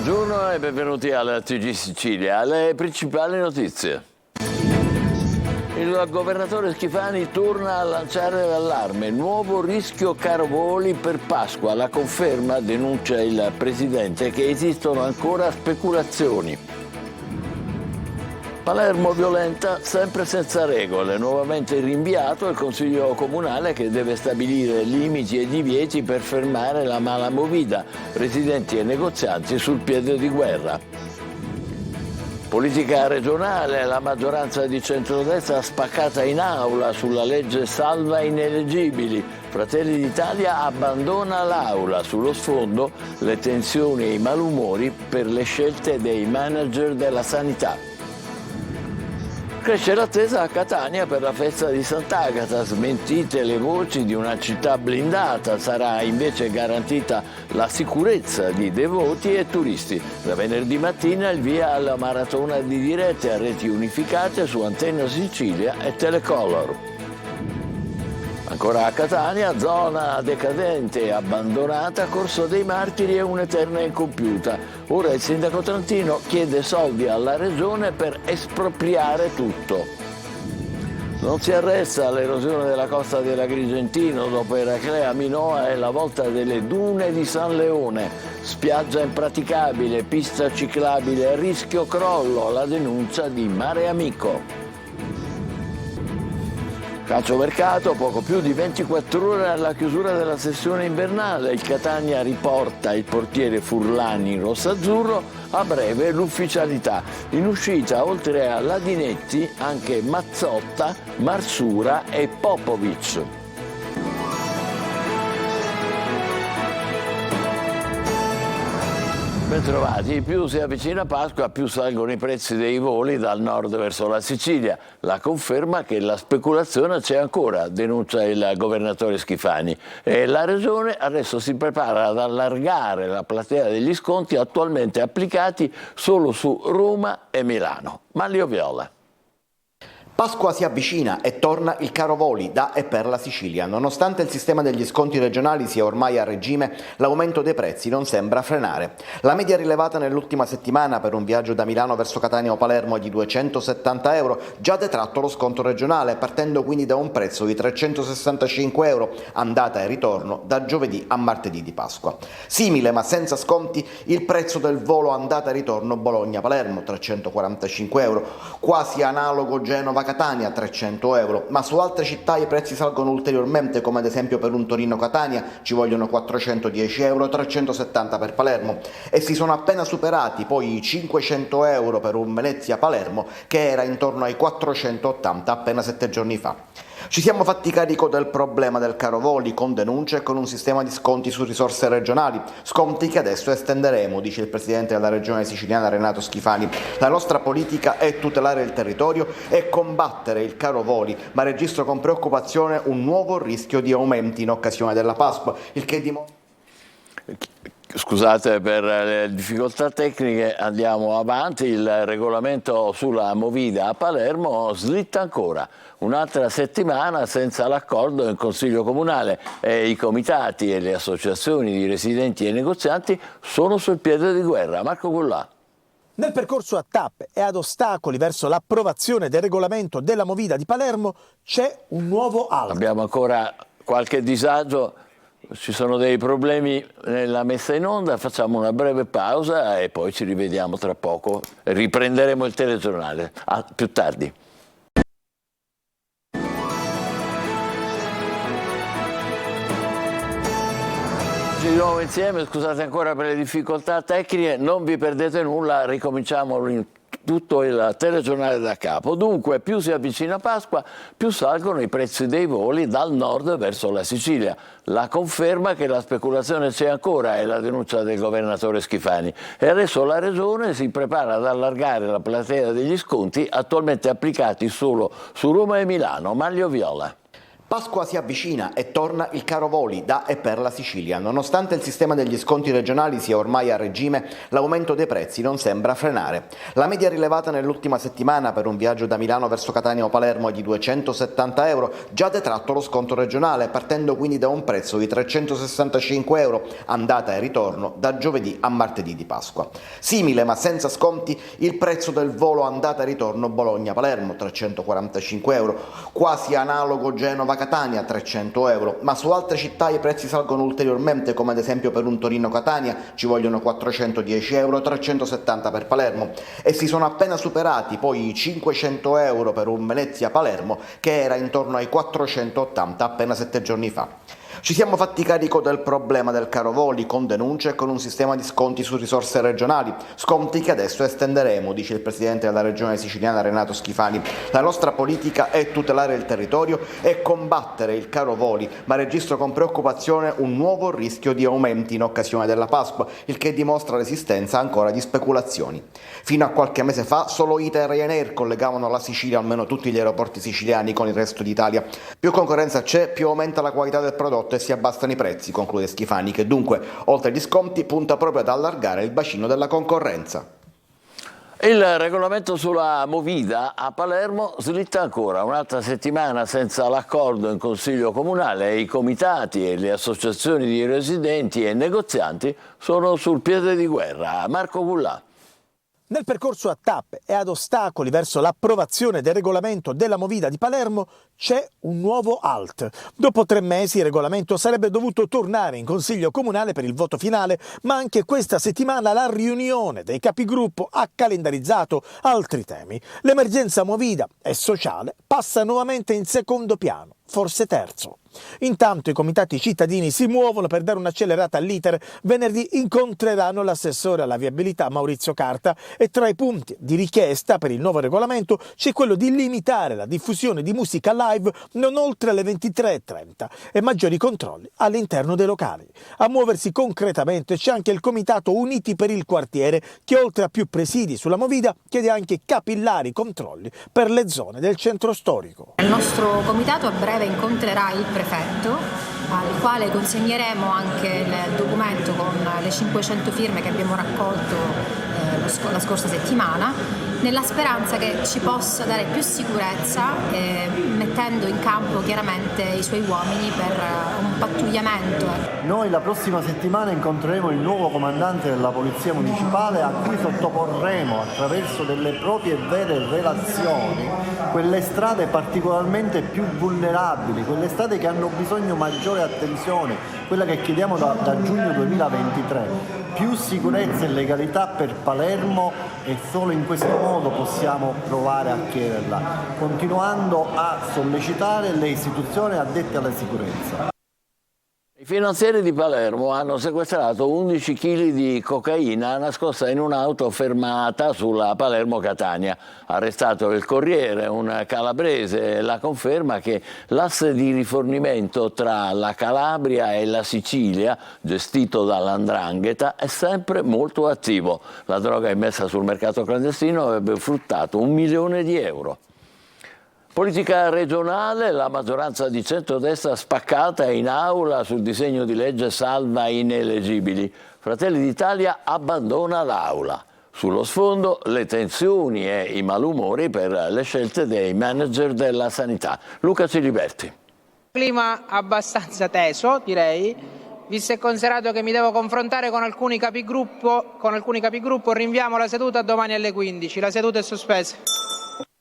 Buongiorno e benvenuti alla TG Sicilia. Le principali notizie. Il governatore Schifani torna a lanciare l'allarme. Nuovo rischio caro voli per Pasqua. La conferma, denuncia il presidente, che esistono ancora speculazioni. Palermo violenta, sempre senza regole. Nuovamente rinviato il Consiglio Comunale che deve stabilire limiti e divieti per fermare la mala movida. Residenti e negozianti sul piede di guerra. Politica regionale, la maggioranza di centrodestra spaccata in aula sulla legge salva ineleggibili. Fratelli d'Italia abbandona l'aula. Sullo sfondo le tensioni e i malumori per le scelte dei manager della sanità. Cresce l'attesa a Catania per la festa di Sant'Agata, smentite le voci di una città blindata, sarà invece garantita la sicurezza di devoti e turisti. Da venerdì mattina il via alla maratona di dirette a reti unificate su Antenna Sicilia e Telecolor. Ancora a Catania, zona decadente e abbandonata, Corso dei Martiri è un'eterna incompiuta. Ora il sindaco trentino chiede soldi alla regione per espropriare tutto. Non si arresta l'erosione della costa dell'Agrigentino dopo Eraclea Minoa e la volta delle dune di San Leone. Spiaggia impraticabile, pista ciclabile, rischio crollo, la denuncia di Mare Amico. Calciomercato, poco più di 24 ore alla chiusura della sessione invernale. Il Catania riporta il portiere Furlani in rosso-azzurro, a breve l'ufficialità. In uscita, oltre a Ladinetti, anche Mazzotta, Marsura e Popovic. Bentrovati, più si avvicina Pasqua, più salgono i prezzi dei voli dal nord verso la Sicilia. La conferma che la speculazione c'è ancora, denuncia il governatore Schifani. E la regione adesso si prepara ad allargare la platea degli sconti attualmente applicati solo su Roma e Milano. Manlio Viola. Pasqua si avvicina e torna il caro voli da e per la Sicilia. Nonostante il sistema degli sconti regionali sia ormai a regime, l'aumento dei prezzi non sembra frenare. La media rilevata nell'ultima settimana per un viaggio da Milano verso Catania o Palermo è di 270 euro, già detratto lo sconto regionale, partendo quindi da un prezzo di 365 euro, andata e ritorno da giovedì a martedì di Pasqua. Simile ma senza sconti il prezzo del volo andata e ritorno Bologna-Palermo, 345 euro, quasi analogo Genova Catania, 300 euro, ma su altre città i prezzi salgono ulteriormente, come ad esempio per un Torino-Catania ci vogliono 410 euro, 370 per Palermo, e si sono appena superati poi i 500 euro per un Venezia-Palermo che era intorno ai 480 appena 7 giorni fa. Ci siamo fatti carico del problema del caro voli con denunce e con un sistema di sconti su risorse regionali, sconti che adesso estenderemo, dice il presidente della regione siciliana Renato Schifani. La nostra politica è tutelare il territorio e combattere il caro voli, ma registro con preoccupazione un nuovo rischio di aumenti in occasione della Pasqua, il che dimostra... Scusate per le difficoltà tecniche, andiamo avanti. Il regolamento sulla movida a Palermo slitta ancora. Un'altra settimana senza l'accordo in Consiglio Comunale e i comitati e le associazioni di residenti e negozianti sono sul piede di guerra. Marco Gullà. Nel percorso a tappe e ad ostacoli verso l'approvazione del regolamento della movida di Palermo c'è un nuovo albo. Abbiamo ancora qualche disagio. Ci sono dei problemi nella messa in onda, facciamo una breve pausa e poi ci rivediamo tra poco. Riprenderemo il telegiornale. Più tardi. Di nuovo insieme, scusate ancora per le difficoltà tecniche, non vi perdete nulla, ricominciamo tutto il telegiornale da capo. Dunque, più si avvicina Pasqua, più salgono i prezzi dei voli dal nord verso la Sicilia. La conferma che la speculazione c'è ancora è la denuncia del governatore Schifani. E adesso la regione si prepara ad allargare la platea degli sconti attualmente applicati solo su Roma e Milano. Manlio Viola. Pasqua si avvicina e torna il caro voli da e per la Sicilia. Nonostante il sistema degli sconti regionali sia ormai a regime, l'aumento dei prezzi non sembra frenare. La media rilevata nell'ultima settimana per un viaggio da Milano verso Catania o Palermo è di 270 euro, già detratto lo sconto regionale, partendo quindi da un prezzo di 365 euro, andata e ritorno da giovedì a martedì di Pasqua. Simile ma senza sconti il prezzo del volo andata e ritorno Bologna-Palermo, 345 euro, quasi analogo Genova-Catania, 300 euro, ma su altre città i prezzi salgono ulteriormente, come ad esempio per un Torino-Catania ci vogliono 410 euro, 370 per Palermo, e si sono appena superati poi i 500 euro per un Venezia-Palermo che era intorno ai 480 appena 7 giorni fa. Ci siamo fatti carico del problema del caro voli con denunce e con un sistema di sconti su risorse regionali, sconti che adesso estenderemo, dice il presidente della regione siciliana Renato Schifani. La nostra politica è tutelare il territorio e combattere il caro voli, ma registro con preoccupazione un nuovo rischio di aumenti in occasione della Pasqua, il che dimostra l'esistenza ancora di speculazioni. Fino a qualche mese fa solo ITA e Ryanair collegavano la Sicilia, almeno tutti gli aeroporti siciliani, con il resto d'Italia. Più concorrenza c'è, più aumenta la qualità del prodotto e si abbassano i prezzi, conclude Schifani, che dunque, oltre agli sconti, punta proprio ad allargare il bacino della concorrenza. Il regolamento sulla movida a Palermo slitta ancora un'altra settimana senza l'accordo in Consiglio Comunale e i comitati e le associazioni di residenti e negozianti sono sul piede di guerra. Marco Gullà. Nel percorso a tappe e ad ostacoli verso l'approvazione del regolamento della movida di Palermo c'è un nuovo halt. Dopo 3 mesi il regolamento sarebbe dovuto tornare in Consiglio Comunale per il voto finale, ma anche questa settimana la riunione dei capigruppo ha calendarizzato altri temi. L'emergenza movida e sociale passa nuovamente in secondo piano, forse terzo. Intanto i comitati cittadini si muovono per dare un'accelerata all'iter. Venerdì incontreranno l'assessore alla viabilità Maurizio Carta e tra i punti di richiesta per il nuovo regolamento c'è quello di limitare la diffusione di musica live non oltre le 23:30 e maggiori controlli all'interno dei locali. A muoversi concretamente c'è anche il comitato Uniti per il quartiere che oltre a più presidi sulla movida chiede anche capillari controlli per le zone del centro storico. Il nostro comitato a breve incontrerà il prefetto, al quale consegneremo anche il documento con le 500 firme che abbiamo raccolto la scorsa settimana, nella speranza che ci possa dare più sicurezza, mettendo in campo chiaramente i suoi uomini per un pattugliamento. Noi la prossima settimana incontreremo il nuovo comandante della Polizia Municipale, a cui sottoporremo attraverso delle proprie e vere relazioni quelle strade particolarmente più vulnerabili, quelle strade che hanno bisogno maggiore attenzione, quella che chiediamo da giugno 2023. Più sicurezza e legalità per Palermo e solo in questo modo possiamo provare a chiederla, continuando a sollecitare le istituzioni addette alla sicurezza. I finanzieri di Palermo hanno sequestrato 11 kg di cocaina nascosta in un'auto fermata sulla Palermo-Catania. Arrestato il Corriere, un calabrese, la conferma che l'asse di rifornimento tra la Calabria e la Sicilia, gestito dall''ndrangheta, è sempre molto attivo. La droga immessa sul mercato clandestino avrebbe fruttato 1 milione di euro. Politica regionale, la maggioranza di centrodestra spaccata in aula sul disegno di legge salva ineleggibili. Fratelli d'Italia abbandona l'aula. Sullo sfondo le tensioni e i malumori per le scelte dei manager della sanità. Luca Ciliberti. Clima abbastanza teso, direi, visto e considerato che mi devo confrontare con alcuni capigruppo, rinviamo la seduta a domani alle 15. La seduta è sospesa.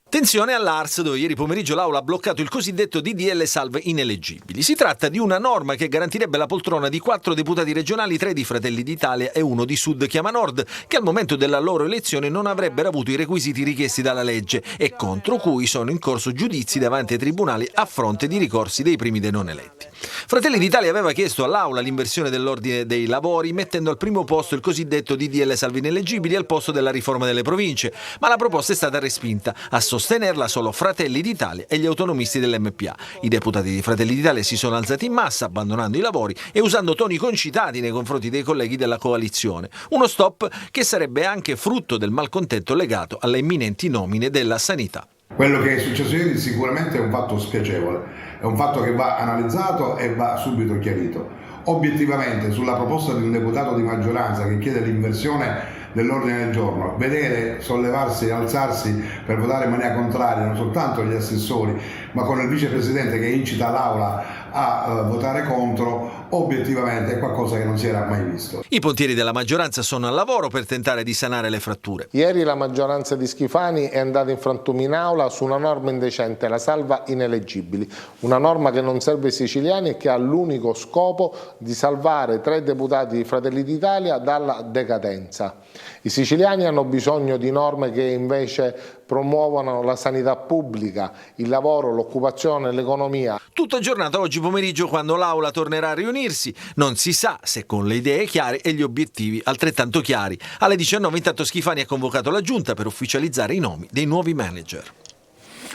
Tensione all'Ars, dove ieri pomeriggio l'Aula ha bloccato il cosiddetto DDL salve ineleggibili. Si tratta di una norma che garantirebbe la poltrona di 4 deputati regionali, 3 di Fratelli d'Italia e 1 di Sud Chiama Nord, che al momento della loro elezione non avrebbero avuto i requisiti richiesti dalla legge e contro cui sono in corso giudizi davanti ai tribunali a fronte di ricorsi dei primi dei non eletti. Fratelli d'Italia aveva chiesto all'Aula l'inversione dell'ordine dei lavori, mettendo al primo posto il cosiddetto DDL salve ineleggibili al posto della riforma delle province, ma la proposta è stata respinta. A sostenerla solo Fratelli d'Italia e gli autonomisti dell'MPA. I deputati di Fratelli d'Italia si sono alzati in massa, abbandonando i lavori e usando toni concitati nei confronti dei colleghi della coalizione. Uno stop che sarebbe anche frutto del malcontento legato alle imminenti nomine della sanità. Quello che è successo ieri sicuramente è un fatto spiacevole. È un fatto che va analizzato e va subito chiarito. Obiettivamente, sulla proposta di un deputato di maggioranza che chiede l'inversione dell'ordine del giorno, vedere sollevarsi e alzarsi per votare in maniera contraria non soltanto gli assessori, ma con il vicepresidente che incita l'Aula a votare contro, obiettivamente è qualcosa che non si era mai visto. I pontieri della maggioranza sono al lavoro per tentare di sanare le fratture. Ieri la maggioranza di Schifani è andata in frantumi in aula su una norma indecente, la salva ineleggibili, una norma che non serve ai siciliani e che ha l'unico scopo di salvare 3 deputati di Fratelli d'Italia dalla decadenza. I siciliani hanno bisogno di norme che invece promuovano la sanità pubblica, il lavoro, l'occupazione, l'economia. Tutto aggiornato oggi pomeriggio quando l'Aula tornerà a riunirsi. Non si sa se con le idee chiare e gli obiettivi altrettanto chiari. Alle 19 intanto Schifani ha convocato la Giunta per ufficializzare i nomi dei nuovi manager.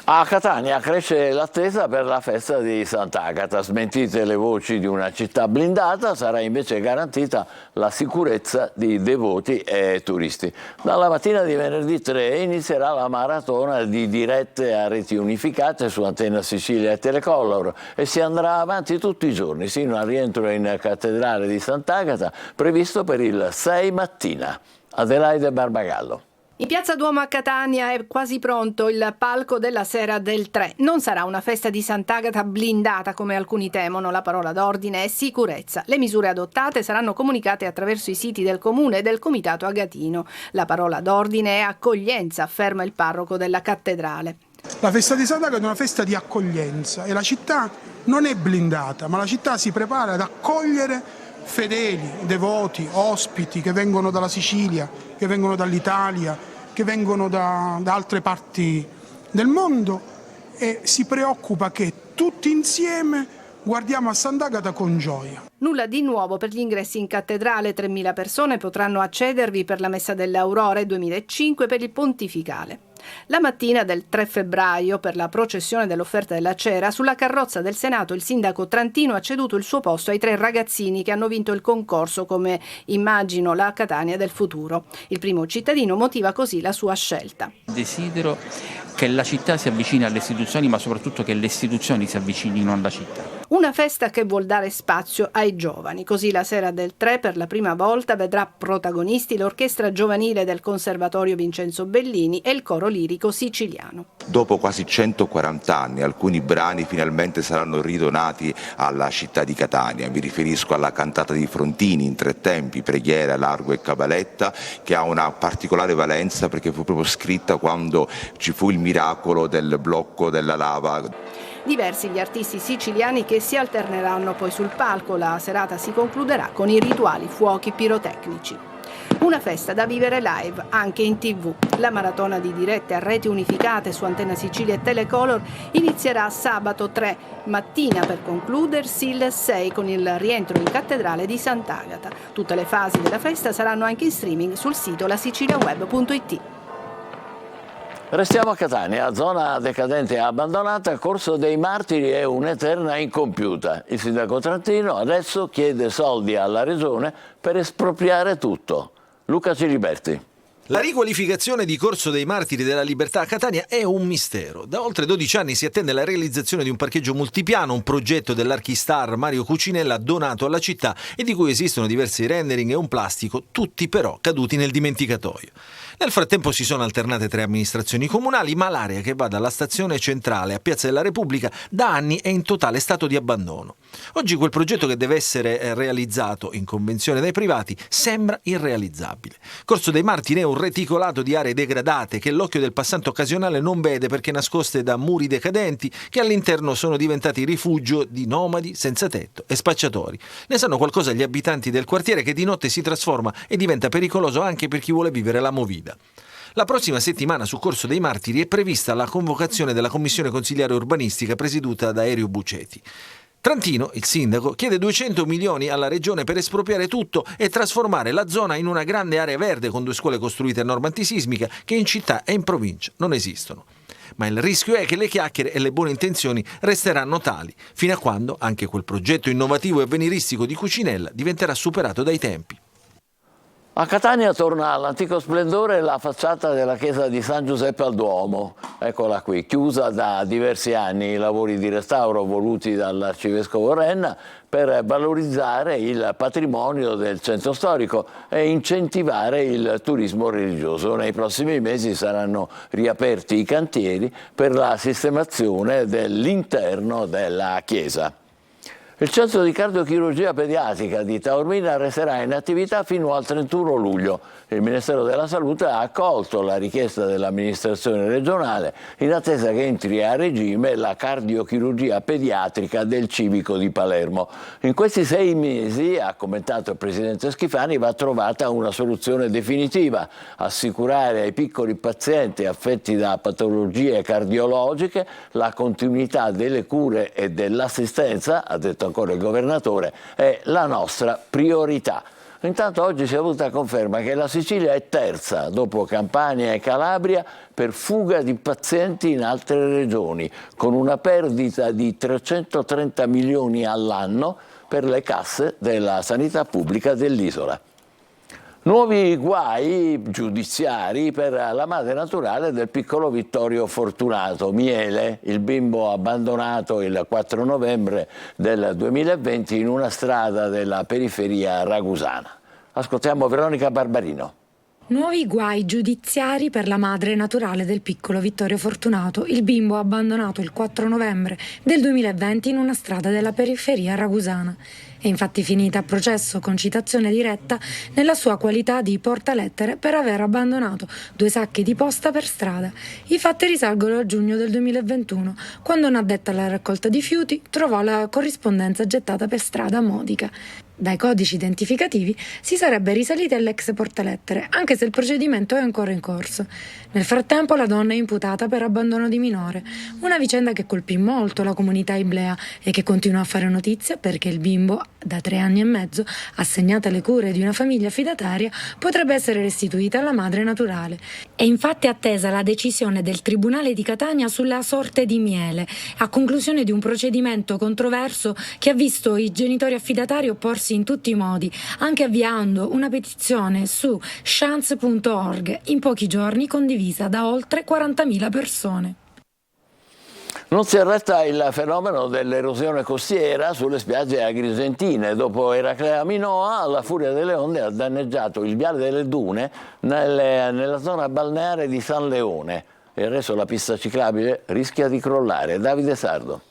A Catania cresce l'attesa per la festa di Sant'Agata. Smentite le voci di una città blindata, sarà invece garantita la sicurezza di devoti e turisti. Dalla mattina di venerdì 3 inizierà la maratona di dirette a reti unificate su Antenna Sicilia e Telecolor e si andrà avanti tutti i giorni sino al rientro in cattedrale di Sant'Agata previsto per il 6 mattina. Adelaide Barbagallo. In Piazza Duomo a Catania è quasi pronto il palco della sera del 3. Non sarà una festa di Sant'Agata blindata come alcuni temono, la parola d'ordine è sicurezza. Le misure adottate saranno comunicate attraverso i siti del Comune e del Comitato Agatino. La parola d'ordine è accoglienza, afferma il parroco della cattedrale. La festa di Sant'Agata è una festa di accoglienza e la città non è blindata, ma la città si prepara ad accogliere fedeli, devoti, ospiti che vengono dalla Sicilia, che vengono dall'Italia, che vengono da altre parti del mondo e si preoccupa che tutti insieme guardiamo a Sant'Agata con gioia. Nulla di nuovo per gli ingressi in cattedrale, 3.000 persone potranno accedervi per la Messa delle Aurore 2005 per il Pontificale. La mattina del 3 febbraio, per la processione dell'offerta della cera, sulla carrozza del Senato il sindaco trantino ha ceduto il suo posto ai 3 ragazzini che hanno vinto il concorso come Immagino la Catania del futuro. Il primo cittadino motiva così la sua scelta. Desidero che la città si avvicini alle istituzioni, ma soprattutto che le istituzioni si avvicinino alla città. Una festa che vuol dare spazio ai giovani. Così la sera del 3 per la prima volta vedrà protagonisti l'orchestra giovanile del Conservatorio Vincenzo Bellini e il coro lirico siciliano. Dopo quasi 140 anni alcuni brani finalmente saranno ridonati alla città di Catania. Mi riferisco alla cantata di Frontini in 3 tempi, preghiera, largo e cabaletta, che ha una particolare valenza perché fu proprio scritta quando ci fu il miracolo del blocco della lava. Diversi gli artisti siciliani che si alterneranno poi sul palco. La serata si concluderà con i rituali fuochi pirotecnici. Una festa da vivere live anche in TV. La maratona di dirette a reti unificate su Antenna Sicilia e Telecolor inizierà sabato 3 mattina per concludersi il 6 con il rientro in cattedrale di Sant'Agata. Tutte le fasi della festa saranno anche in streaming sul sito lasiciliaweb.it. Restiamo a Catania, zona decadente e abbandonata, Corso dei Martiri è un'eterna incompiuta. Il sindaco trantino adesso chiede soldi alla regione per espropriare tutto. Luca Ciliberti. La riqualificazione di Corso dei Martiri della Libertà a Catania è un mistero. Da oltre 12 anni si attende la realizzazione di un parcheggio multipiano, un progetto dell'archistar Mario Cucinella donato alla città e di cui esistono diversi rendering e un plastico, tutti però caduti nel dimenticatoio. Nel frattempo si sono alternate 3 amministrazioni comunali, ma l'area che va dalla stazione centrale a Piazza della Repubblica da anni è in totale stato di abbandono. Oggi quel progetto che deve essere realizzato in convenzione dai privati sembra irrealizzabile. Corso dei Martiri è un reticolato di aree degradate che l'occhio del passante occasionale non vede perché nascoste da muri decadenti che all'interno sono diventati rifugio di nomadi senza tetto e spacciatori. Ne sanno qualcosa gli abitanti del quartiere che di notte si trasforma e diventa pericoloso anche per chi vuole vivere la movida. La prossima settimana su Corso dei Martiri è prevista la convocazione della commissione consigliare urbanistica presieduta da Erio Buceti. Trantino, il sindaco, chiede 200 milioni alla regione per espropriare tutto e trasformare la zona in una grande area verde con 2 scuole costruite a norma antisismica che in città e in provincia non esistono. Ma il rischio è che le chiacchiere e le buone intenzioni resteranno tali, fino a quando anche quel progetto innovativo e avveniristico di Cucinella diventerà superato dai tempi. A Catania torna all'antico splendore la facciata della chiesa di San Giuseppe al Duomo. Eccola qui, chiusa da diversi anni, i lavori di restauro voluti dall'arcivescovo Renna per valorizzare il patrimonio del centro storico e incentivare il turismo religioso. Nei prossimi mesi saranno riaperti i cantieri per la sistemazione dell'interno della chiesa. Il centro di cardiochirurgia pediatrica di Taormina resterà in attività fino al 31 luglio. Il Ministero della Salute ha accolto la richiesta dell'amministrazione regionale in attesa che entri a regime la cardiochirurgia pediatrica del Civico di Palermo. In questi 6 mesi, ha commentato il presidente Schifani, va trovata una soluzione definitiva: assicurare ai piccoli pazienti affetti da patologie cardiologiche la continuità delle cure e dell'assistenza, ha detto ancora il governatore, è la nostra priorità. Intanto oggi si è avuta conferma che la Sicilia è terza, dopo Campania e Calabria, per fuga di pazienti in altre regioni, con una perdita di 330 milioni all'anno per le casse della sanità pubblica dell'isola. Nuovi guai giudiziari per la madre naturale del piccolo Vittorio Fortunato, Miele, il bimbo abbandonato il 4 novembre del 2020 in una strada della periferia ragusana. Ascoltiamo Veronica Barbarino. Nuovi guai giudiziari per la madre naturale del piccolo Vittorio Fortunato, il bimbo abbandonato il 4 novembre del 2020 in una strada della periferia ragusana. È infatti finita a processo con citazione diretta nella sua qualità di portalettere per aver abbandonato 2 sacchi di posta per strada. I fatti risalgono a giugno del 2021, quando un'addetta alla raccolta di fiuti trovò la corrispondenza gettata per strada a Modica. Dai codici identificativi si sarebbe risaliti all'ex portalettere, anche se il procedimento è ancora in corso. Nel frattempo la donna è imputata per abbandono di minore, una vicenda che colpì molto la comunità iblea e che continua a fare notizia perché il bimbo, da 3 anni e mezzo, assegnato alle cure di una famiglia affidataria, potrebbe essere restituita alla madre naturale. È infatti attesa la decisione del Tribunale di Catania sulla sorte di Miele, a conclusione di un procedimento controverso che ha visto i genitori affidatari opporsi in tutti i modi, anche avviando una petizione su chance.org, in pochi giorni condivisa da oltre 40.000 persone. Non si arresta il fenomeno dell'erosione costiera sulle spiagge agrigentine. Dopo Eraclea Minoa, la furia delle onde ha danneggiato il viale delle dune nella zona balneare di San Leone e reso la pista ciclabile rischia di crollare. Davide Sardo.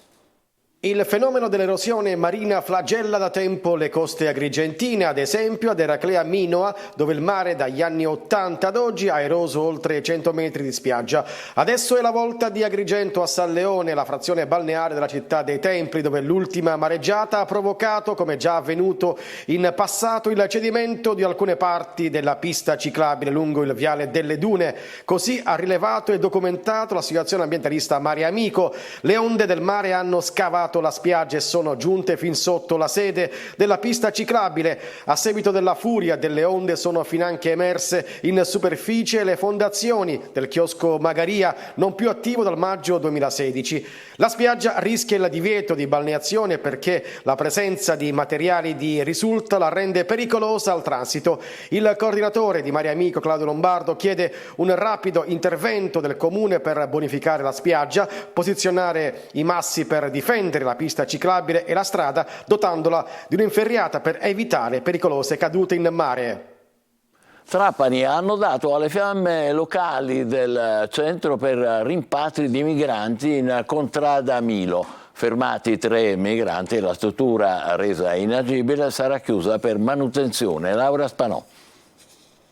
Il fenomeno dell'erosione marina flagella da tempo le coste agrigentine, ad esempio ad Eraclea Minoa, dove il mare dagli anni 80 ad oggi ha eroso oltre 100 metri di spiaggia. Adesso è la volta di Agrigento a San Leone, la frazione balneare della città dei Templi, dove l'ultima mareggiata ha provocato, come già avvenuto in passato, il cedimento di alcune parti della pista ciclabile lungo il viale delle dune. Così ha rilevato e documentato l'associazione ambientalista Mare Amico. Le onde del mare hanno scavato la spiaggia e sono giunte fin sotto la sede della pista ciclabile. A seguito della furia delle onde sono finanche emerse in superficie le fondazioni del chiosco Magaria, non più attivo dal maggio 2016. La spiaggia rischia il divieto di balneazione perché la presenza di materiali di risulta la rende pericolosa al transito. Il coordinatore di Mare Amico, Claudio Lombardo, chiede un rapido intervento del comune per bonificare la spiaggia, posizionare i massi per difendere la pista ciclabile e la strada, dotandola di un'inferriata per evitare pericolose cadute in mare. Trapani hanno dato alle fiamme locali del centro per rimpatri di migranti in Contrada Milo. Fermati 3 migranti e la struttura resa inagibile sarà chiusa per manutenzione. Laura Spanò.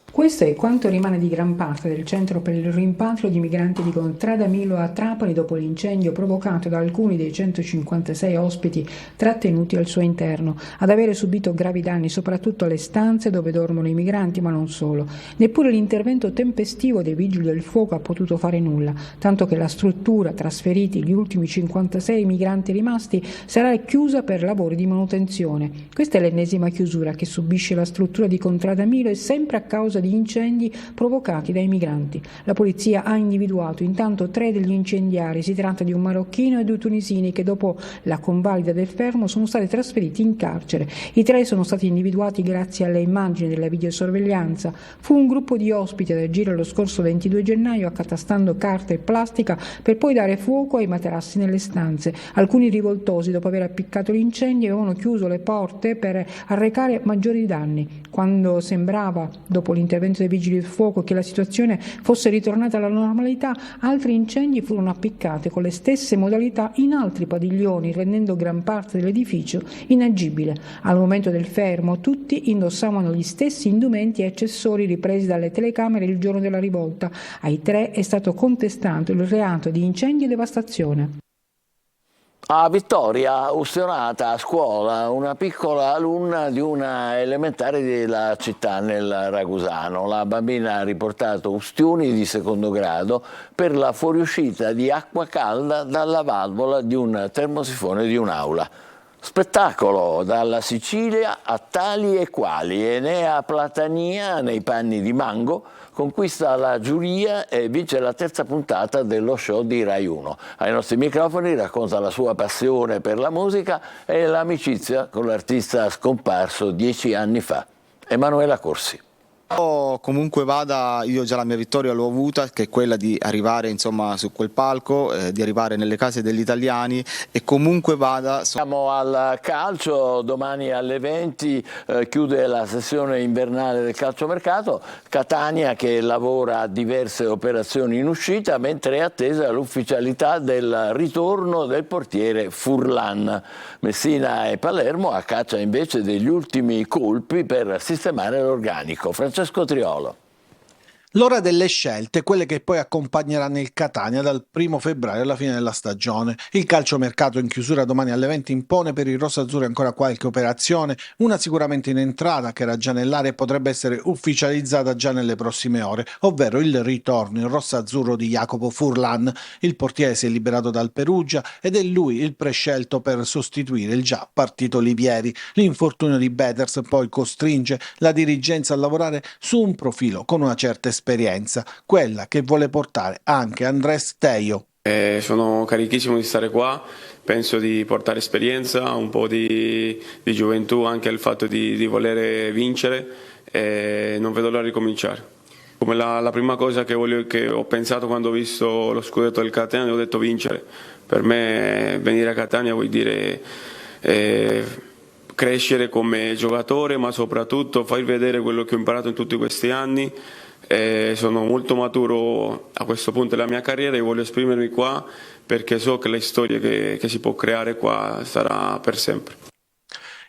Questo è quanto rimane di gran parte del centro per il rimpatrio di migranti di Contrada Milo a Trapani dopo l'incendio provocato da alcuni dei 156 ospiti trattenuti al suo interno. Ad avere subito gravi danni soprattutto le stanze dove dormono i migranti, ma non solo. Neppure l'intervento tempestivo dei vigili del fuoco ha potuto fare nulla, tanto che la struttura, trasferiti gli ultimi 56 migranti rimasti, sarà chiusa per lavori di manutenzione. Questa è l'ennesima chiusura che subisce la struttura di Contrada Milo e sempre a causa causa di incendi provocati dai migranti. La polizia ha individuato intanto 3 degli incendiari. Si tratta di un marocchino e 2 tunisini che dopo la convalida del fermo sono stati trasferiti in carcere. I 3 sono stati individuati grazie alle immagini della videosorveglianza. Fu un gruppo di ospiti ad agire lo scorso 22 gennaio accatastando carta e plastica per poi dare fuoco ai materassi nelle stanze. Alcuni rivoltosi, dopo aver appiccato l'incendio, avevano chiuso le porte per arrecare maggiori danni. Quando sembrava, dopo l'intervento dei vigili del fuoco, che la situazione fosse ritornata alla normalità, altri incendi furono appiccati con le stesse modalità in altri padiglioni, rendendo gran parte dell'edificio inagibile. Al momento del fermo tutti indossavano gli stessi indumenti e accessori ripresi dalle telecamere il giorno della rivolta. Ai 3 è stato contestato il reato di incendio e devastazione. A Vittoria, ustionata a scuola, una piccola alunna di una elementare della città nel Ragusano. La bambina ha riportato ustioni di secondo grado per la fuoriuscita di acqua calda dalla valvola di un termosifone di un'aula. Spettacolo dalla Sicilia a tali e quali. Enea Platania, nei panni di Mango, conquista la giuria e vince la 3ª puntata dello show di Rai 1. Ai nostri microfoni racconta la sua passione per la musica e l'amicizia con l'artista scomparso 10 anni fa, Emanuela Corsi. Comunque vada, io già la mia vittoria l'ho avuta, che è quella di arrivare insomma su quel palco, di arrivare nelle case degli italiani, e comunque vada. Siamo al calcio, domani alle 20 chiude la sessione invernale del calciomercato. Catania che lavora a diverse operazioni in uscita, mentre è attesa l'ufficialità del ritorno del portiere Furlan. Messina e Palermo a caccia invece degli ultimi colpi per sistemare l'organico. Francesco Triolo. L'ora delle scelte, quelle che poi accompagneranno il Catania dal 1° febbraio alla fine della stagione. Il calciomercato in chiusura domani alle 20 impone per i rosazzurri ancora qualche operazione, una sicuramente in entrata che era già nell'aria e potrebbe essere ufficializzata già nelle prossime ore, ovvero il ritorno in rosazzurro di Jacopo Furlan. Il portiere si è liberato dal Perugia ed è lui il prescelto per sostituire il già partito Livieri. L'infortunio di Betters poi costringe la dirigenza a lavorare su un profilo con una certa esperienza, quella che vuole portare anche Andrés Tejo. Sono carichissimo di stare qua, penso di portare esperienza, un po' di gioventù, anche il fatto di voler vincere, e non vedo l'ora di cominciare. Come la prima cosa che ho pensato quando ho visto lo scudetto del Catania, ho detto vincere. Per me venire a Catania vuol dire crescere come giocatore, ma soprattutto far vedere quello che ho imparato in tutti questi anni. Sono molto maturo a questo punto della mia carriera e voglio esprimermi qua perché so che la storia che si può creare qua sarà per sempre.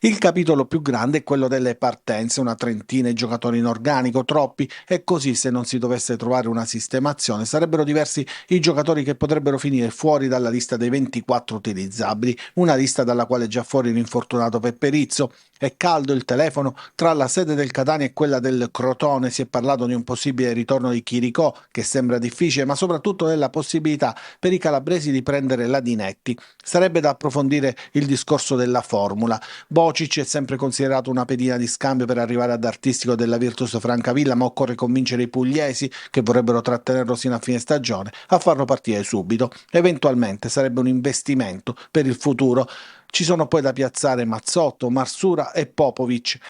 Il capitolo più grande è quello delle partenze, una trentina di giocatori in organico, troppi, e così se non si dovesse trovare una sistemazione sarebbero diversi i giocatori che potrebbero finire fuori dalla lista dei 24 utilizzabili, una lista dalla quale è già fuori l'infortunato Pepperizzo. È caldo il telefono tra la sede del Catania e quella del Crotone, si è parlato di un possibile ritorno di Chiricò che sembra difficile, ma soprattutto della possibilità per i calabresi di prendere la Dinetti. Sarebbe da approfondire il discorso della formula. Bocic è sempre considerato una pedina di scambio per arrivare ad artistico della Virtus Francavilla, ma occorre convincere i pugliesi, che vorrebbero trattenerlo sino a fine stagione, a farlo partire subito. Eventualmente sarebbe un investimento per il futuro. Ci sono poi da piazzare Mazzotto, Marsura e Popovic.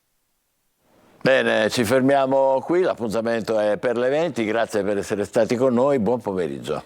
Bene, ci fermiamo qui, l'appuntamento è per le 20, grazie per essere stati con noi, buon pomeriggio.